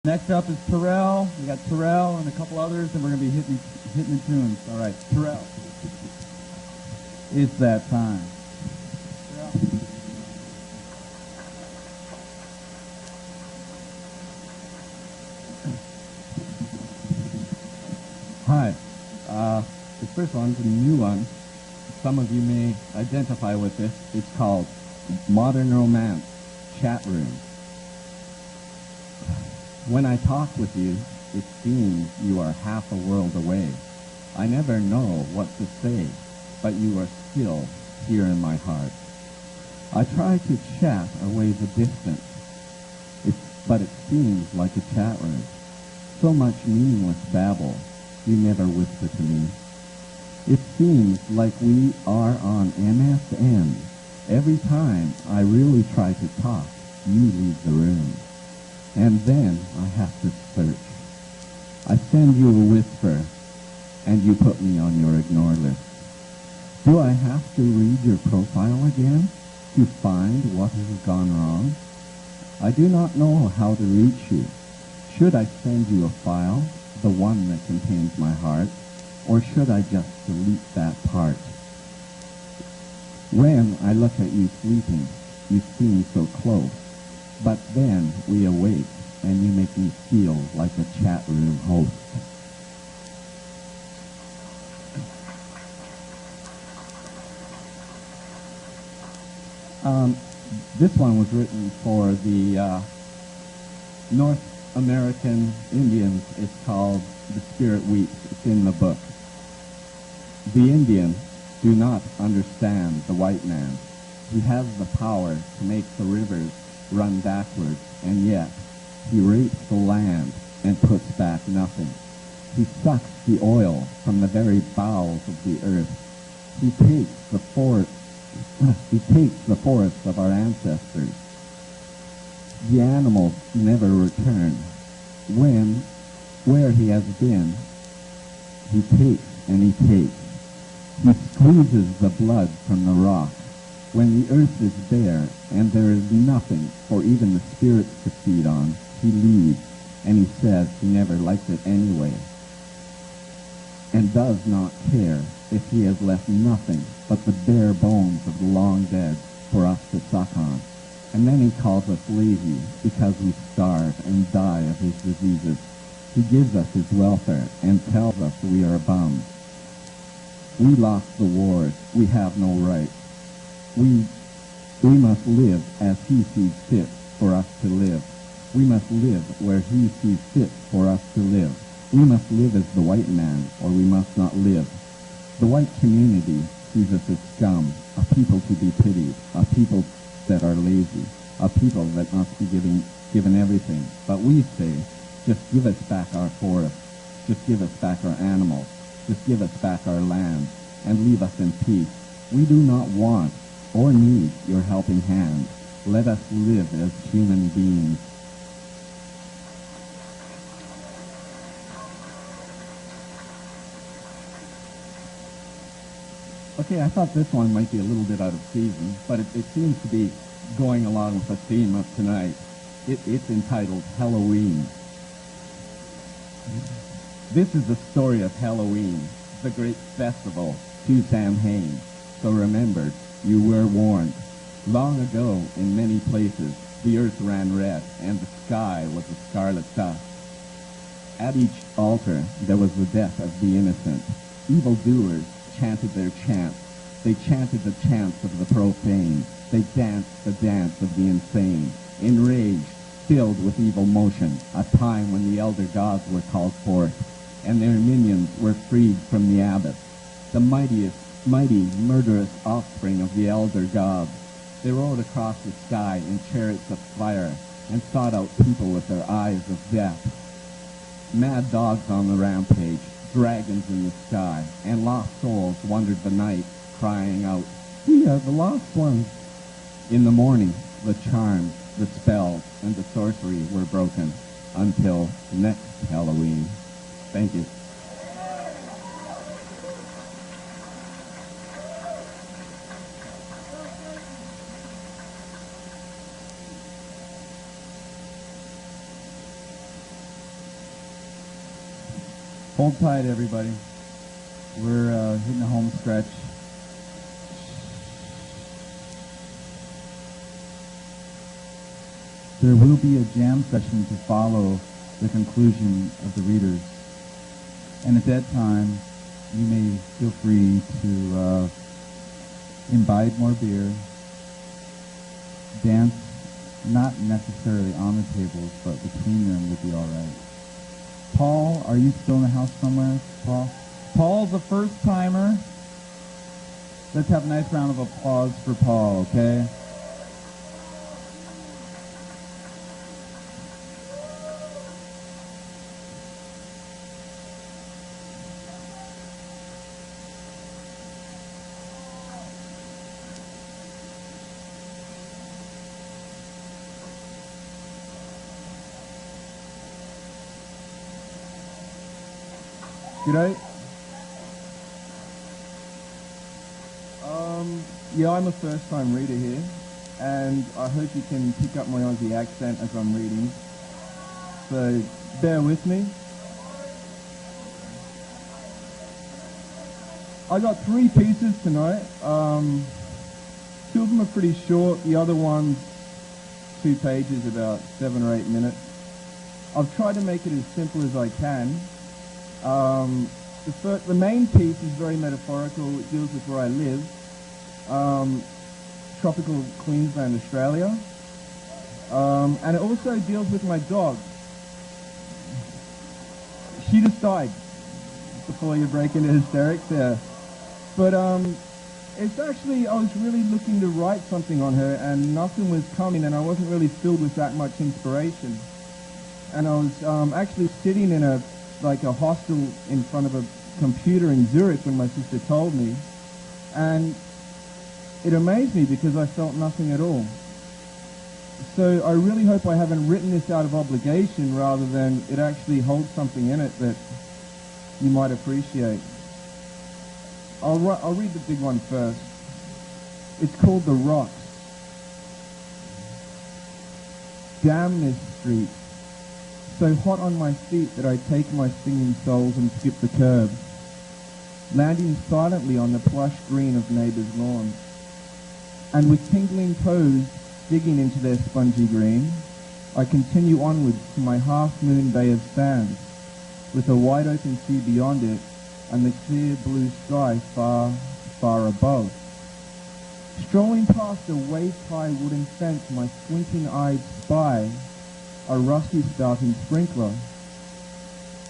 Next up is Terrell. We got Terrell and a couple others, and we're going to be hitting the tunes. All right, Terrell. It's that time. Terrell. Hi. This first one's a new one. Some of you may identify with this. It's called Modern Romance Chat Room. When I talk with you, it seems you are half a world away. I never know what to say, but you are still here in my heart. I try to chat away the distance, but it seems like a chat room. So much meaningless babble you never whisper to me. It seems like we are on MSN. Every time I really try to talk, you leave the room. And then I have to search. I send you a whisper, and you put me on your ignore list. Do I have to read your profile again to find what has gone wrong? I do not know how to reach you. Should I send you a file, the one that contains my heart, or should I just delete that part? When I look at you sleeping, you seem so close. But then we awake, and you make me feel like a chat room host. This one was written for the North American Indians. It's called The Spirit Weeps. It's in the book. The Indians do not understand the white man. He has the power to make the rivers run backwards, and yet he rapes the land and puts back nothing. He sucks the oil from the very bowels of the earth. He takes the forests of our ancestors. The animals never return. Where he has been, he takes and he takes. He squeezes the blood from the rock. When the earth is bare and there is nothing for even the spirits to feed on, he leaves, and he says he never liked it anyway, and does not care if he has left nothing but the bare bones of the long dead for us to suck on. And then he calls us lazy because we starve and die of his diseases. He gives us his welfare and tells us we are bums. We lost the wars. We have no rights. We must live as he sees fit for us to live. We must live where he sees fit for us to live. We must live as the white man, or we must not live. The white community sees us as scum, a people to be pitied, a people that are lazy, a people that must be given everything. But we say, just give us back our forests, just give us back our animals, just give us back our land, and leave us in peace. We do not want or need your helping hand. Let us live as human beings. Okay, I thought this one might be a little bit out of season, but it seems to be going along with the theme of tonight. It's entitled Halloween. This is the story of Halloween, the great festival to Samhain. So remember, you were warned. Long ago, in many places, the earth ran red, and the sky was a scarlet dust. At each altar, there was the death of the innocent. Evildoers chanted their chants. They chanted the chants of the profane. They danced the dance of the insane. Enraged, filled with evil motion, a time when the elder gods were called forth, and their minions were freed from the abyss. The mighty, murderous offspring of the elder gods. They rode across the sky in chariots of fire and sought out people with their eyes of death. Mad dogs on the rampage, dragons in the sky, and lost souls wandered the night, crying out, "We are the lost ones." In the morning, the charms, the spells, and the sorcery were broken until next Halloween. Thank you. Hold tight, everybody. We're hitting the home stretch. There will be a jam session to follow the conclusion of the readers. And at that time, you may feel free to imbibe more beer, dance, not necessarily on the tables, but between them would be all right. Paul, are you still in the house somewhere? Paul? Paul's a first-timer. Let's have a nice round of applause for Paul, okay? G'day. Yeah, I'm a first-time reader here, and I hope you can pick up my Aussie accent as I'm reading. So, bear with me. I got 3 pieces tonight. 2 of them are pretty short. The other one's 2 pages, about 7 or 8 minutes. I've tried to make it as simple as I can. The main piece is very metaphorical. It deals with where I live, tropical Queensland, Australia, and it also deals with my dog. She just died before you break into hysterics there. But it's actually, I was really looking to write something on her, and nothing was coming, and I wasn't really filled with that much inspiration. And I was actually sitting in a hostel in front of a computer in Zurich when my sister told me, and it amazed me because I felt nothing at all. So I really hope I haven't written this out of obligation rather than it actually holds something in it that you might appreciate. I'll read the big one first. It's called The Rocks. Damn this street. So hot on my feet that I take my singing soles and skip the curb, landing silently on the plush green of neighbours' lawns. And with tingling toes digging into their spongy green, I continue onwards to my half-moon bay of sands, with a wide-open sea beyond it and the clear blue sky far, far above. Strolling past a waist-high wooden fence, my squinting-eyed spy a rusty spouting sprinkler.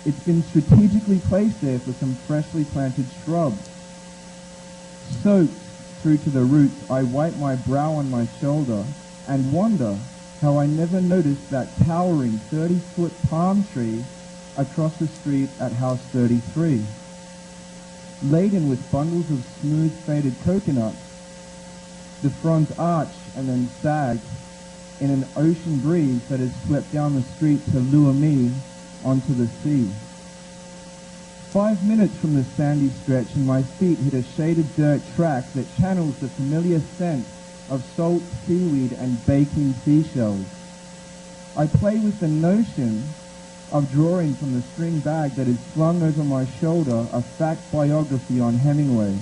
It's been strategically placed there for some freshly planted shrubs. Soaked through to the roots, I wipe my brow on my shoulder and wonder how I never noticed that towering 30-foot palm tree across the street at House 33. Laden with bundles of smooth faded coconuts, the fronds arch and then sag in an ocean breeze that has swept down the street to lure me onto the sea. 5 minutes from the sandy stretch and my feet hit a shaded dirt track that channels the familiar scent of salt seaweed and baking seashells. I play with the notion of drawing from the string bag that is slung over my shoulder a fact biography on Hemingway,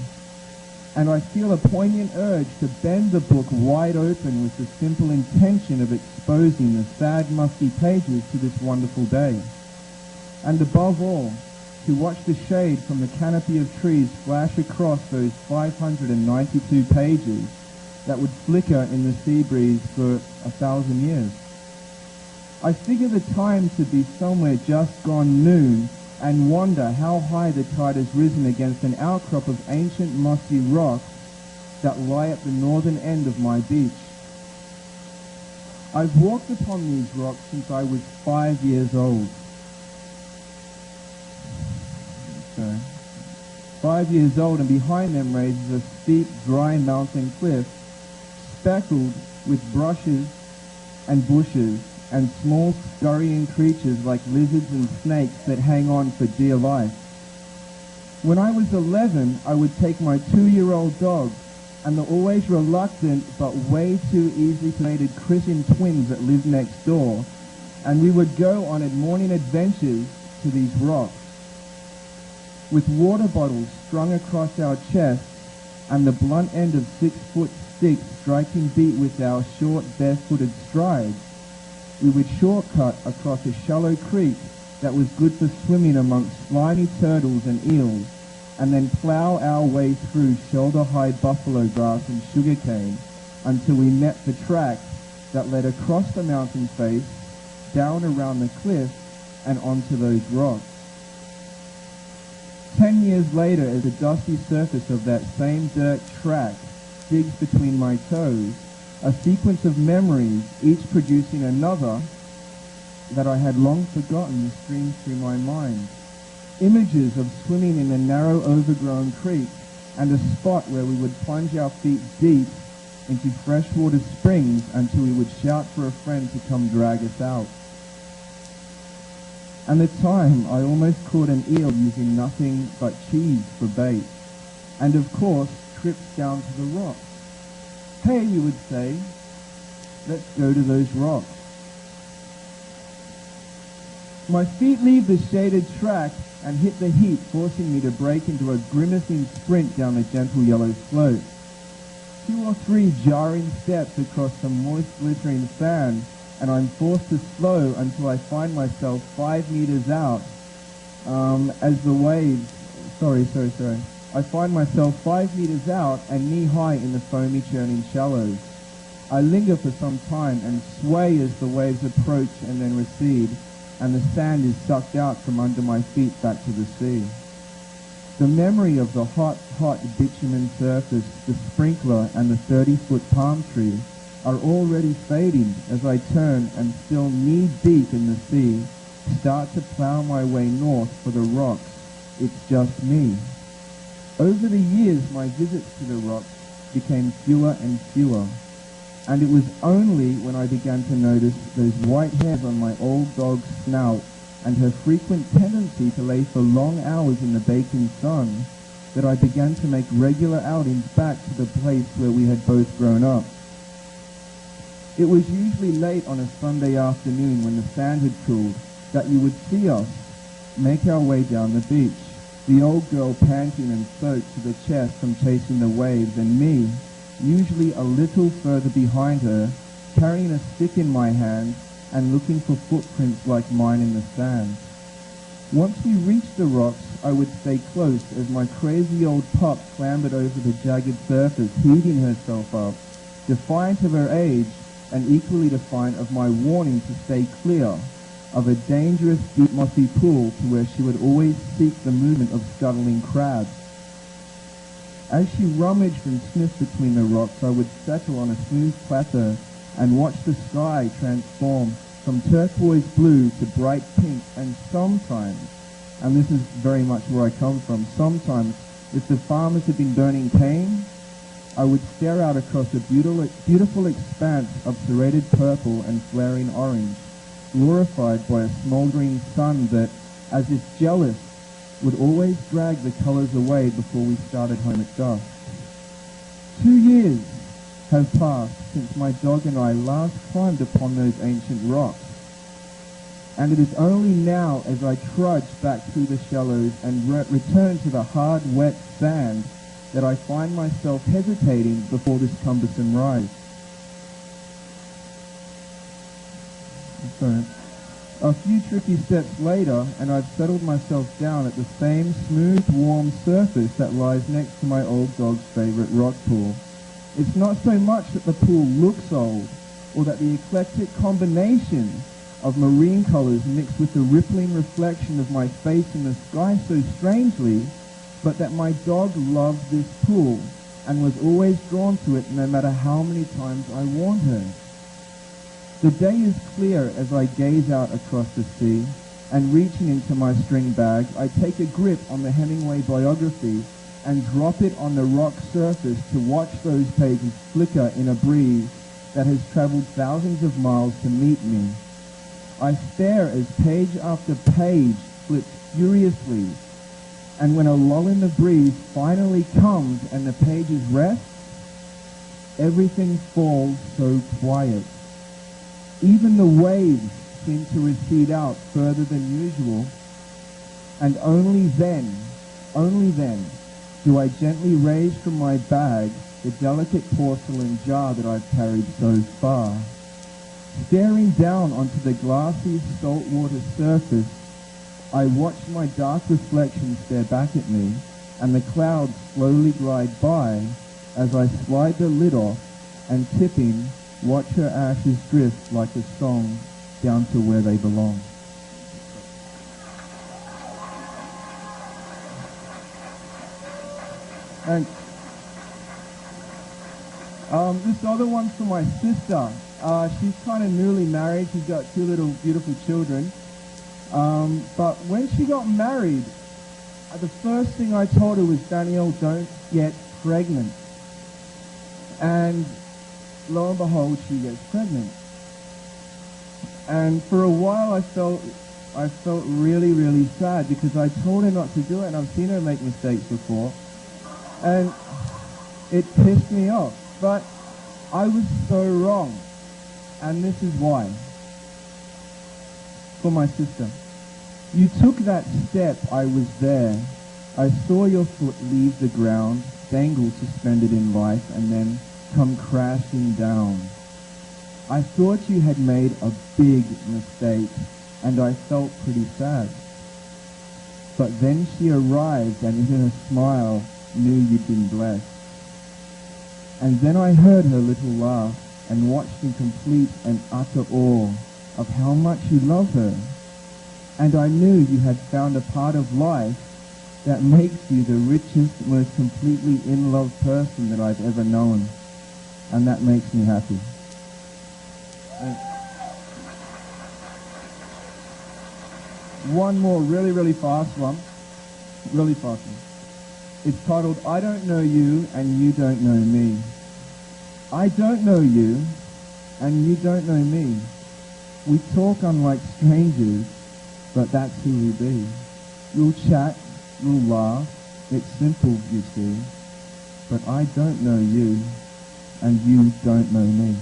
and I feel a poignant urge to bend the book wide open with the simple intention of exposing the sad, musty pages to this wonderful day. And above all, to watch the shade from the canopy of trees flash across those 592 pages that would flicker in the sea breeze for 1,000 years. I figure the time to be somewhere just gone noon and wonder how high the tide has risen against an outcrop of ancient mossy rocks that lie at the northern end of my beach. I've walked upon these rocks since I was 5 years old. Okay. 5 years old, and behind them raises a steep, dry mountain cliff, speckled with brushes and bushes, and small scurrying creatures like lizards and snakes that hang on for dear life. When I was 11, I would take my 2-year-old dog and the always reluctant but way too easily mated Christian twins that lived next door, and we would go on morning adventures to these rocks. with water bottles strung across our chests and the blunt end of 6-foot sticks striking beat with our short, barefooted strides, we would shortcut across a shallow creek that was good for swimming amongst slimy turtles and eels, and then plough our way through shoulder-high buffalo grass and sugarcane until we met the track that led across the mountain face, down around the cliff, and onto those rocks. 10 years later, as the dusty surface of that same dirt track digs between my toes, a sequence of memories, each producing another that I had long forgotten, streamed through my mind. Images of swimming in a narrow, overgrown creek and a spot where we would plunge our feet deep into freshwater springs until we would shout for a friend to come drag us out. And the time I almost caught an eel using nothing but cheese for bait, and of course trips down to the rocks. Hey, we would say, let's go to those rocks. My feet leave the shaded track and hit the heat, forcing me to break into a grimacing sprint down the gentle yellow slope. 2 or 3 jarring steps across some moist, glittering sand, and I'm forced to slow until I find myself 5 meters out as the waves... I find myself 5 meters out and knee-high in the foamy, churning shallows. I linger for some time and sway as the waves approach and then recede, and the sand is sucked out from under my feet back to the sea. The memory of the hot, hot bitumen surface, the sprinkler, and the 30-foot palm tree are already fading as I turn and, still knee-deep in the sea, start to plough my way north for the rocks. It's just me. Over the years, my visits to the rocks became fewer and fewer, and it was only when I began to notice those white hairs on my old dog's snout and her frequent tendency to lay for long hours in the baking sun that I began to make regular outings back to the place where we had both grown up. It was usually late on a Sunday afternoon when the sand had cooled that you would see us make our way down the beach, the old girl panting and soaked to the chest from chasing the waves, and me, usually a little further behind her, carrying a stick in my hand and looking for footprints like mine in the sand. Once we reached the rocks, I would stay close as my crazy old pup clambered over the jagged surface, heaving herself up, defiant of her age and equally defiant of my warning to stay clear of a dangerous deep mossy pool to where she would always seek the movement of scuttling crabs. As she rummaged and sniffed between the rocks, I would settle on a smooth plateau and watch the sky transform from turquoise blue to bright pink, and sometimes, and this is very much where I come from, sometimes, if the farmers had been burning cane, I would stare out across a beautiful expanse of serrated purple and flaring orange, glorified by a smouldering sun that, as if jealous, would always drag the colours away before we started home at dusk. 2 years have passed since my dog and I last climbed upon those ancient rocks, and it is only now as I trudge back through the shallows and return to the hard, wet sand that I find myself hesitating before this cumbersome rise. A few tricky steps later, and I've settled myself down at the same smooth, warm surface that lies next to my old dog's favourite rock pool. It's not so much that the pool looks old, or that the eclectic combination of marine colours mixed with the rippling reflection of my face in the sky so strangely, but that my dog loved this pool and was always drawn to it no matter how many times I warned her. The day is clear as I gaze out across the sea, and reaching into my string bag, I take a grip on the Hemingway biography and drop it on the rock surface to watch those pages flicker in a breeze that has travelled thousands of miles to meet me. I stare as page after page flips furiously, and when a lull in the breeze finally comes and the pages rest, everything falls so quiet. Even the waves seem to recede out further than usual, and only then Only then do I gently raise from my bag the delicate porcelain jar that I've carried so far. Staring down onto the glassy saltwater surface, I watch my dark reflection stare back at me, and the clouds slowly glide by as I slide the lid off and tipping, watch her ashes drift like a song down to where they belong. Thanks. This other one's for my sister. She's kind of newly married. She's got 2 little beautiful children. But when she got married, the first thing I told her was, Danielle, don't get pregnant. And lo and behold, she gets pregnant. And for a while I felt really, really sad because I told her not to do it, and I've seen her make mistakes before. And it pissed me off. But I was so wrong. And this is why. For my sister. You took that step, I was there. I saw your foot leave the ground, dangle suspended in life, and then come crashing down. I thought you had made a big mistake, and I felt pretty sad. But then she arrived, and in her smile, knew you'd been blessed. And then I heard her little laugh, and watched in complete and utter awe of how much you love her. And I knew you had found a part of life that makes you the richest, most completely in-love person that I've ever known. And that makes me happy. One more really, really fast one. Really fast one. It's titled, I Don't Know You and You Don't Know Me. I don't know you and you don't know me. We talk unlike strangers, but that's who we be. We'll chat, we'll laugh, it's simple, you see. But I don't know you, and you don't know me.